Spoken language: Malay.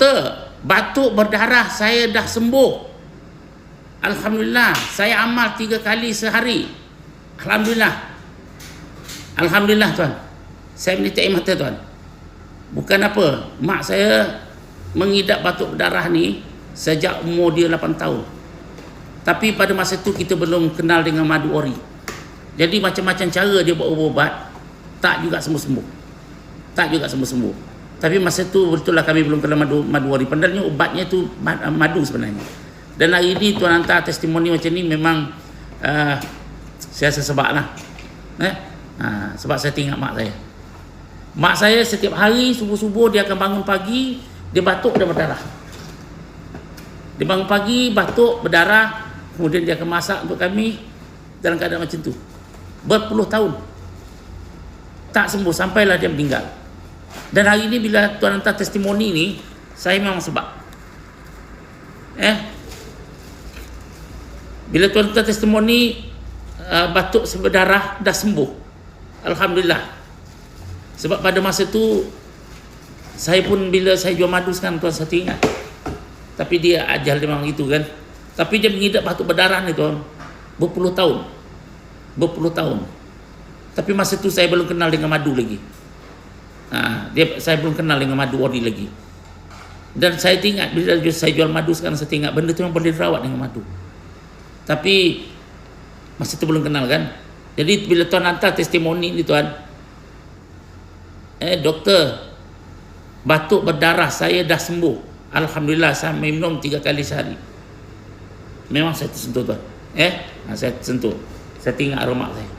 doktor, batuk berdarah saya dah sembuh. Alhamdulillah, saya amal 3 kali sehari. Alhamdulillah. Alhamdulillah tuan. Saya menitik air mata tuan. Bukan apa, mak saya mengidap batuk berdarah ni sejak umur dia 8 tahun. Tapi pada masa tu kita belum kenal dengan madu ori. Jadi macam-macam cara dia buat ubat, tak juga sembuh-sembuh. Tak juga sembuh-sembuh. Tapi masa tu betul lah kami belum kenal madu ori. Padahal ubatnya tu madu sebenarnya. Dan hari ni tuan hantar testimoni macam ni memang saya rasa sebab lah. Sebab saya tengok mak saya. Mak saya setiap hari subuh-subuh dia akan bangun pagi, dia batuk dan berdarah. Dia bangun pagi, batuk, berdarah, kemudian dia akan masak untuk kami dalam keadaan macam tu. Berpuluh tahun. Tak sembuh sampailah dia meninggal. Dan hari ni bila tuan hantar testimoni ni, saya memang sebab. Bila tuan hantar testimoni batuk berdarah dah sembuh. Alhamdulillah. Sebab pada masa tu saya pun bila saya jual madu sekarang tuan saya ingat. Tapi dia ajal dia memang itu kan. Tapi dia mengidap batuk berdarah ni tuan berpuluh tahun. Berpuluh tahun. Tapi masa tu saya belum kenal dengan madu lagi. Saya belum kenal dengan madu ori lagi. Dan saya ingat bila saya jual madu sekarang saya ingat benda tu yang boleh dirawat dengan madu. Tapi masa tu belum kenal kan. Jadi bila tuan hantar testimoni ni tuan, doktor, batuk berdarah saya dah sembuh. Alhamdulillah, saya minum 3 kali sehari. Memang saya tersentuh tuan. Saya tersentuh. Saya tengok arwah mak saya.